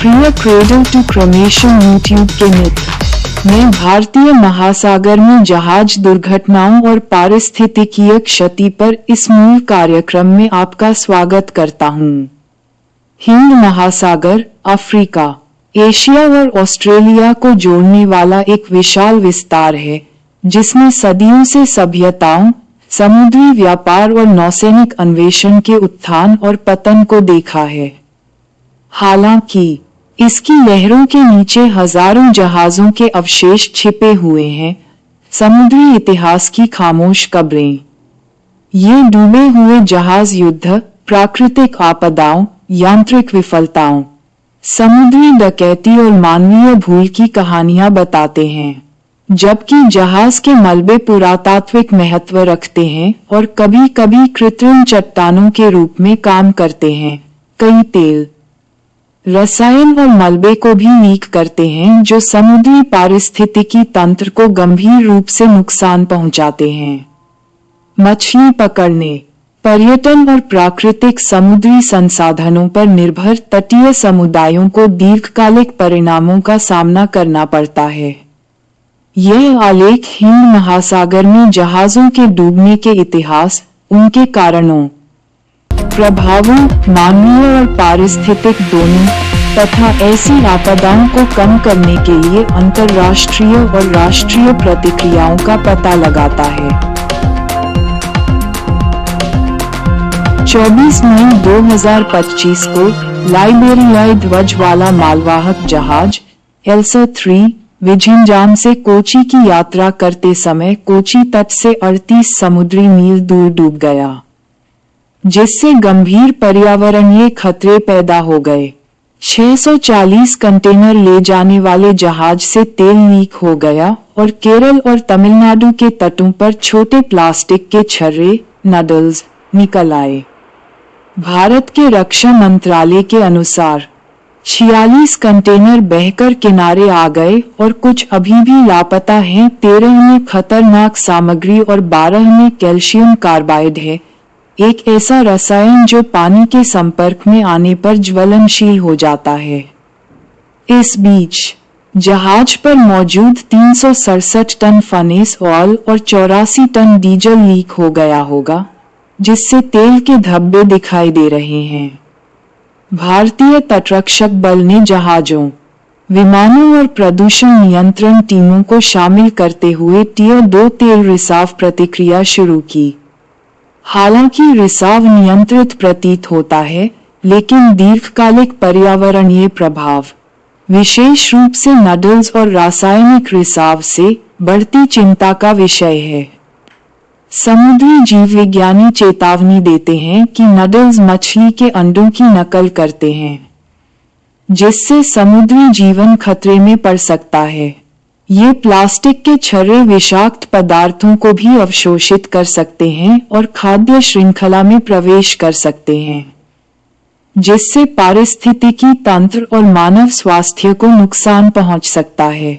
प्रिय cradle to cremation YouTube के मित्र, मैं भारतीय महासागर में जहाज दुर्घटनाओं और पारिस्थितिकीय क्षति पर इस मूल कार्यक्रम में आपका स्वागत करता हूँ। हिंद महासागर, अफ्रीका, एशिया और ऑस्ट्रेलिया को जोड़ने वाला एक विशाल विस्तार है, जिसने सदियों से सभ्यताओं, समुद्री व्यापार और नौसैनिक अन्वेषण के उत्थान और पतन को देखा है। हालांकि इसकी लहरों के नीचे हजारों जहाजों के अवशेष छिपे हुए हैं, समुद्री इतिहास की खामोश कब्रें। ये डूबे हुए जहाज युद्ध, प्राकृतिक आपदाओं, यांत्रिक विफलताओं, समुद्री डकैती और मानवीय भूल की कहानियां बताते हैं, जबकि जहाज के मलबे पुरातात्विक महत्व रखते हैं और कभी-कभी कृत्रिम चट्टानों के रूप में काम करते हैं। कई तेल, रसायन और मलबे को भी लीक करते हैं, जो समुद्री पारिस्थितिकी तंत्र को गंभीर रूप से नुकसान पहुंचाते हैं। मछली पकड़ने, पर्यटन और प्राकृतिक समुद्री संसाधनों पर निर्भर तटीय समुदायों को दीर्घकालिक परिणामों का सामना करना पड़ता है। यह आलेख हिंद महासागर में जहाजों के डूबने के इतिहास, उनके कारणों, प्रभावों, मानवीय और पारिस्थितिक दोनों, तथा ऐसी आपदाओं को कम करने के लिए अंतर्राष्ट्रीय और राष्ट्रीय प्रतिक्रियाओं का पता लगाता है। 24 मई 2025 को लाइबेरियाई ध्वज वाला मालवाहक जहाज एल्सा 3 विझिंजाम से कोची की यात्रा करते समय कोची तट से 38 समुद्री मील दूर डूब गया, जिससे गंभीर पर्यावरणीय खतरे पैदा हो गए। 640 कंटेनर ले जाने वाले जहाज से तेल लीक हो गया और केरल और तमिलनाडु के तटों पर छोटे प्लास्टिक के छर्रे, नडल्स, निकल आए। भारत के रक्षा मंत्रालय के अनुसार 46 कंटेनर बहकर किनारे आ गए और कुछ अभी भी लापता हैं। 13 में खतरनाक सामग्री और 12 में कैल्शियम कार्बाइड है, एक ऐसा रसायन जो पानी के संपर्क में आने पर ज्वलनशील हो जाता है। इस बीच जहाज पर मौजूद 367 टन फनेस ऑयल और 84 टन डीजल लीक हो गया होगा, जिससे तेल के धब्बे दिखाई दे रहे हैं। भारतीय तटरक्षक बल ने जहाजों, विमानों और प्रदूषण नियंत्रण टीमों को शामिल करते हुए टियर 2 तेल रिसाव प्रतिक्रिया शुरू की। हालांकि रिसाव नियंत्रित प्रतीत होता है, लेकिन दीर्घकालिक पर्यावरणीय प्रभाव, विशेष रूप से नडल्स और रासायनिक रिसाव से, बढ़ती चिंता का विषय है। समुद्री जीव विज्ञानी चेतावनी देते हैं कि नडल्स मछली के अंडों की नकल करते हैं, जिससे समुद्री जीवन खतरे में पड़ सकता है। ये प्लास्टिक के छर्रे विषाक्त पदार्थों को भी अवशोषित कर सकते हैं और खाद्य श्रृंखला में प्रवेश कर सकते हैं, जिससे पारिस्थितिकी तंत्र और मानव स्वास्थ्य को नुकसान पहुंच सकता है।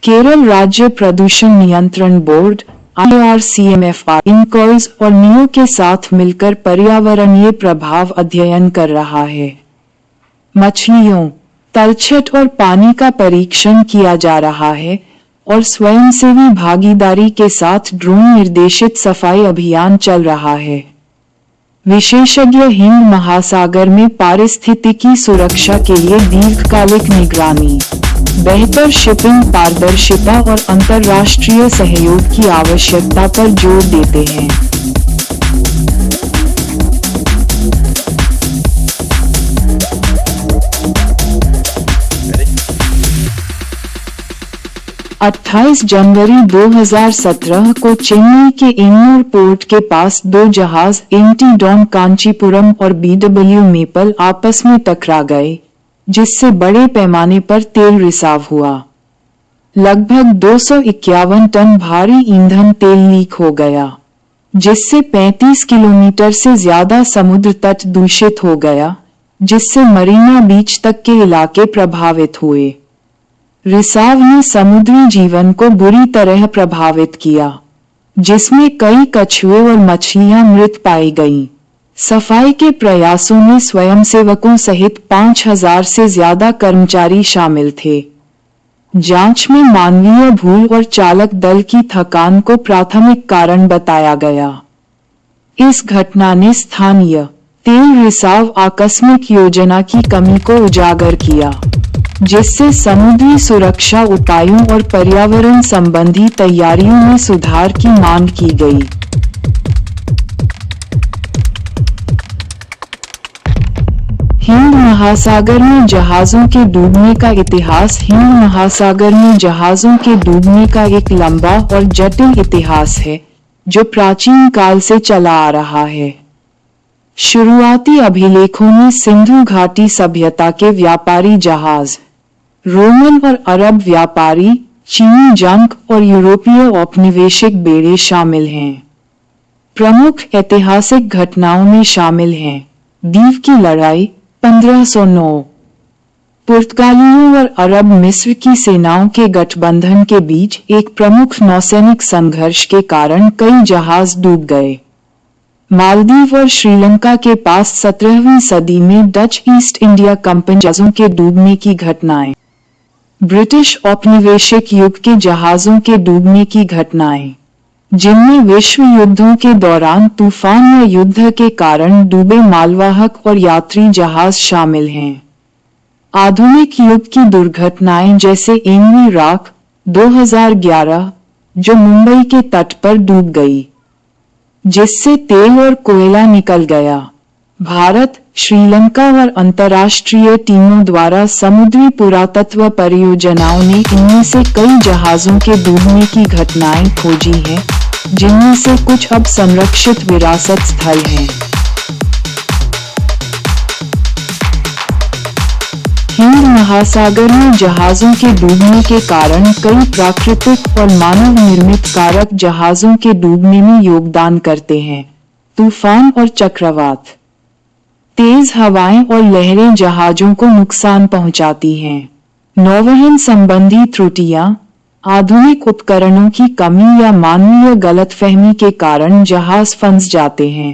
केरल राज्य प्रदूषण नियंत्रण बोर्ड IRCMFR इनकॉल्स और नियो के साथ मिलकर पर्यावरणीय प्रभाव अध्ययन कर रहा है। मछलियों, तलछट और पानी का परीक्षण किया जा रहा है और स्वयंसेवी भागीदारी के साथ ड्रोन निर्देशित सफाई अभियान चल रहा है। विशेषज्ञ हिंद महासागर में पारिस्थितिकी सुरक्षा के लिए दीर्घकालिक निगरानी, बेहतर शिपिंग पारदर्शिता और अंतर्राष्ट्रीय सहयोग की आवश्यकता पर जोर देते हैं। 28 जनवरी 2017 को चेन्नई के एन्नूर पोर्ट के पास दो जहाज एमटी डॉन कांचीपुरम और BW मेपल आपस में टकरा गए, जिससे बड़े पैमाने पर तेल रिसाव हुआ। लगभग 251 टन भारी ईंधन तेल लीक हो गया, जिससे 35 किलोमीटर से ज्यादा समुद्र तट दूषित हो गया, जिससे मरीना बीच तक के इलाके प्रभावित हुए। रिसाव ने समुद्री जीवन को बुरी तरह प्रभावित किया, जिसमें कई कछुए और मछलियां मृत पाई गईं। सफाई के प्रयासों में स्वयंसेवकों सहित 5,000 से ज्यादा कर्मचारी शामिल थे। जांच में मानवीय भूल और चालक दल की थकान को प्राथमिक कारण बताया गया। इस घटना ने स्थानीय तेल रिसाव आकस्मिक योजना की कमी को उजागर किया, जिससे समुद्री सुरक्षा उपायों और पर्यावरण संबंधी तैयारियों में सुधार की मांग की गई। हिंद महासागर में जहाजों के डूबने का इतिहास। हिंद महासागर में जहाजों के डूबने का एक लंबा और जटिल इतिहास है, जो प्राचीन काल से चला आ रहा है। शुरुआती अभिलेखों में सिंधु घाटी सभ्यता के व्यापारी जहाज, रोमन और अरब व्यापारी, चीनी जंग और यूरोपीय औपनिवेशिक बेड़े शामिल हैं। प्रमुख ऐतिहासिक घटनाओं में शामिल हैं दीव की लड़ाई 1509, पुर्तगालियों और अरब मिस्र की सेनाओं के गठबंधन के बीच एक प्रमुख नौसैनिक संघर्ष के कारण कई जहाज डूब गए। मालदीव और श्रीलंका के पास 17वीं सदी में डच ईस्ट इंडिया कंपनी जहाजों के डूबने की घटनाएं। ब्रिटिश औपनिवेशिक युग के जहाजों के डूबने की घटनाएं, जिनमें विश्व युद्धों के दौरान तूफान या युद्ध के कारण डूबे मालवाहक और यात्री जहाज शामिल हैं। आधुनिक युग की दुर्घटनाएं जैसे एमवी रॉक 2011, जो मुंबई के तट पर डूब गई, जिससे तेल और कोयला निकल गया। भारत, श्रीलंका और अंतर्राष्ट्रीय टीमों द्वारा समुद्री पुरातत्व परियोजनाओं ने इनमें से कई जहाजों के डूबने की घटनाएं खोजी हैं, जिनमें से कुछ अब संरक्षित विरासत स्थल हैं। हिंद महासागर में जहाजों के डूबने के कारण कई प्राकृतिक और मानव निर्मित कारक जहाजों के डूबने में योगदान करते हैं। तूफान और चक्रवात, तेज हवाएं और लहरें जहाजों को नुकसान पहुंचाती हैं। नौवहन संबंधी त्रुटियां, आधुनिक उपकरणों की कमी या मानवीय गलतफहमी के कारण जहाज फंस जाते हैं।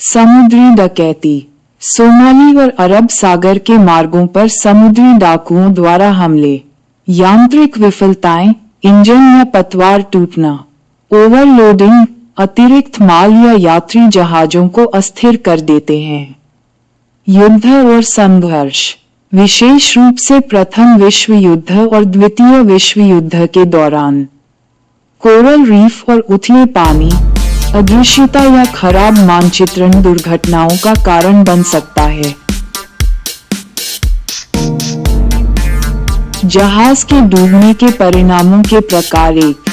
समुद्री डकैती, सोमाली और अरब सागर के मार्गों पर समुद्री डाकुओं द्वारा हमले। यांत्रिक विफलताएं, इंजन या पतवार टूटना। ओवरलोडिंग, अतिरिक्त माल या यात्री जहाजों को अस्थिर कर देते हैं। युद्ध और संघर्ष, विशेष रूप से प्रथम विश्व युद्ध और द्वितीय विश्व युद्ध के दौरान। कोरल रीफ और उथले पानी, अदृश्यता या खराब मानचित्रण दुर्घटनाओं का कारण बन सकता है। जहाज के डूबने के परिणामों के प्रकार। एक,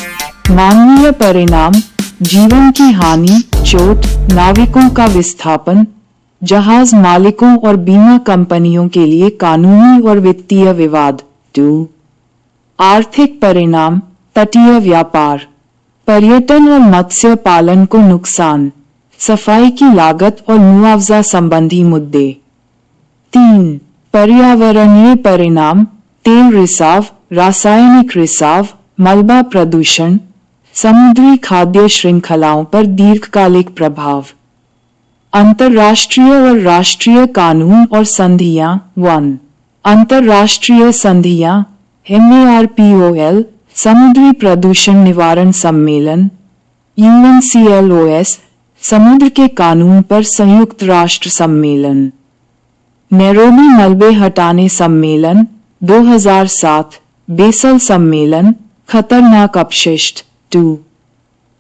मानवीय परिणाम, जीवन की हानि, चोट, नाविकों का विस्थापन, जहाज मालिकों और बीमा कंपनियों के लिए कानूनी और वित्तीय विवाद। 2, आर्थिक परिणाम, तटीय व्यापार, पर्यटन और मत्स्य पालन को नुकसान, सफाई की लागत और मुआवजा संबंधी मुद्दे। 3, पर्यावरणीय परिणाम, तेल रिसाव, रासायनिक रिसाव, मलबा प्रदूषण, समुद्री खाद्य श्रृंखलाओं पर दीर्घकालिक प्रभाव। अंतर्राष्ट्रीय और राष्ट्रीय कानून और संधियां। 1, अंतर्राष्ट्रीय संधियां, MARPOL, समुद्री प्रदूषण निवारण सम्मेलन, UNCLOS, समुद्र के कानून पर संयुक्त राष्ट्र सम्मेलन। नैरोबी मलबे हटाने सम्मेलन 2007, बेसल सम्मेलन, खतरनाक अपशिष्ट। 2,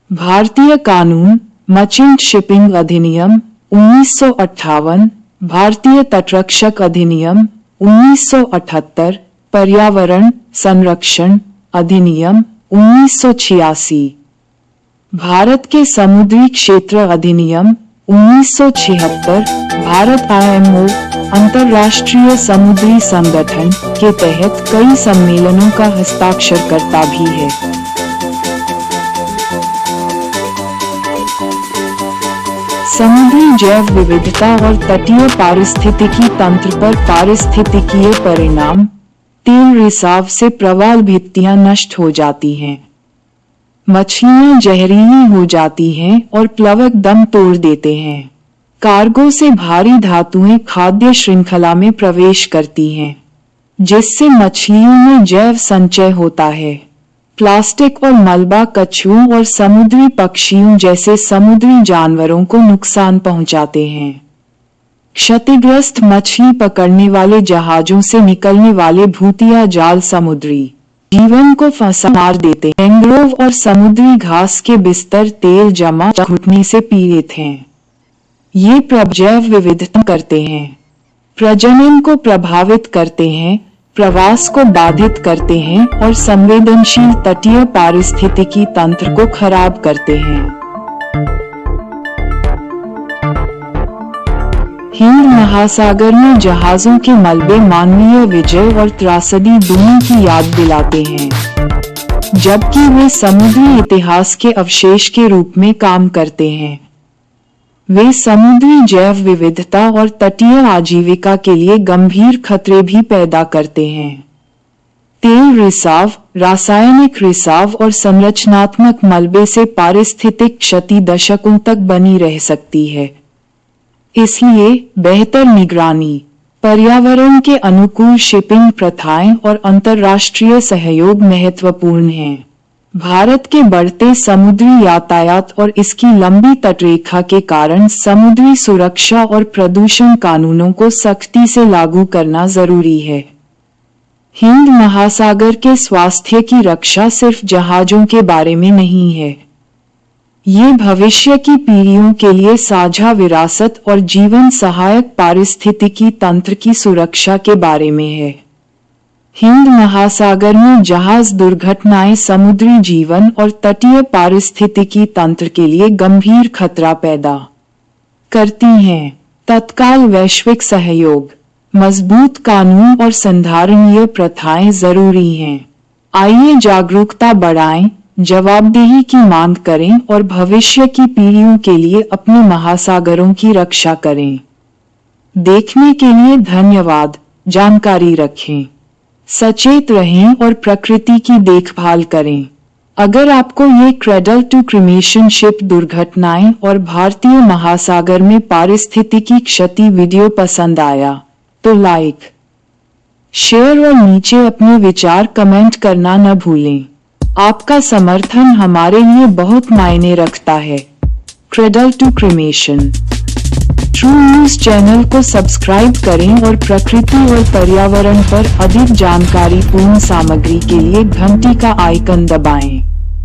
भारतीय कानून, मर्चेंट शिपिंग अधिनियम 1958, भारतीय तटरक्षक अधिनियम 1978, पर्यावरण संरक्षण अधिनियम 1986, भारत के समुद्री क्षेत्र अधिनियम 1976, भारत IMO, अंतर्राष्ट्रीय समुद्री संगठन के तहत कई सम्मेलनों का हस्ताक्षरकर्ता भी है। समुद्री जैव विविधता और तटीय पारिस्थितिकी तंत्र पर पारिस्थितिकीय परिणाम। तेल रिसाव से प्रवाल भित्तियां नष्ट हो जाती हैं, मछलियां जहरीली हो जाती हैं और प्लवक दम तोड़ देते हैं। कार्गो से भारी धातुएं खाद्य श्रृंखला में प्रवेश करती हैं, जिससे मछलियों में जैव संचय होता है। प्लास्टिक और मलबा कछुओं और समुद्री पक्षियों जैसे समुद्री जानवरों को नुकसान पहुंचाते हैं। क्षतिग्रस्त मछली पकड़ने वाले जहाजों से निकलने वाले भूतिया जाल समुद्री जीवन को फंसा मार देते हैं। मैंग्रोव और समुद्री घास के बिस्तर तेल जमा घुटने से पीड़ित हैं। ये जैव विविधता करते हैं, प्रजनन को प्रभावित करते हैं, प्रवास को बाधित करते हैं और संवेदनशील तटीय पारिस्थितिकी तंत्र को खराब करते हैं। हिंद महासागर में जहाजों के मलबे मानवीय विजय और त्रासदी दोनों की याद दिलाते हैं, जबकि वे समुद्री इतिहास के अवशेष के रूप में काम करते हैं। वे समुद्री जैव विविधता और तटीय आजीविका के लिए गंभीर खतरे भी पैदा करते हैं। तेल रिसाव, रासायनिक रिसाव और संरचनात्मक मलबे से पारिस्थितिक क्षति दशकों तक बनी रह सकती है। इसलिए बेहतर निगरानी, पर्यावरण के अनुकूल शिपिंग प्रथाएं और अंतर्राष्ट्रीय सहयोग महत्वपूर्ण हैं। भारत के बढ़ते समुद्री यातायात और इसकी लंबी तटरेखा के कारण समुद्री सुरक्षा और प्रदूषण कानूनों को सख्ती से लागू करना जरूरी है। हिंद महासागर के स्वास्थ्य की रक्षा सिर्फ जहाजों के बारे में नहीं है, ये भविष्य की पीढ़ियों के लिए साझा विरासत और जीवन सहायक पारिस्थितिकी तंत्र की सुरक्षा के बारे में है। हिंद महासागर में जहाज दुर्घटनाएं समुद्री जीवन और तटीय पारिस्थितिकी तंत्र के लिए गंभीर खतरा पैदा करती हैं। तत्काल वैश्विक सहयोग, मजबूत कानून और संधारणीय प्रथाएं जरूरी हैं। आइए जागरूकता बढ़ाएं, जवाबदेही की मांग करें और भविष्य की पीढ़ियों के लिए अपने महासागरों की रक्षा करें। देखने के लिए धन्यवाद। जानकारी रखें, सचेत रहें और प्रकृति की देखभाल करें। अगर आपको ये क्रेडल टू क्रिमेशन शिप दुर्घटनाएं और भारतीय महासागर में पारिस्थितिकी क्षति वीडियो पसंद आया तो लाइक, शेयर और नीचे अपने विचार कमेंट करना न भूलें। आपका समर्थन हमारे लिए बहुत मायने रखता है। Cradle to cremation true news channel को सब्सक्राइब करें और प्रकृति और पर्यावरण पर अधिक जानकारीपूर्ण सामग्री के लिए घंटी का आइकन दबाएं।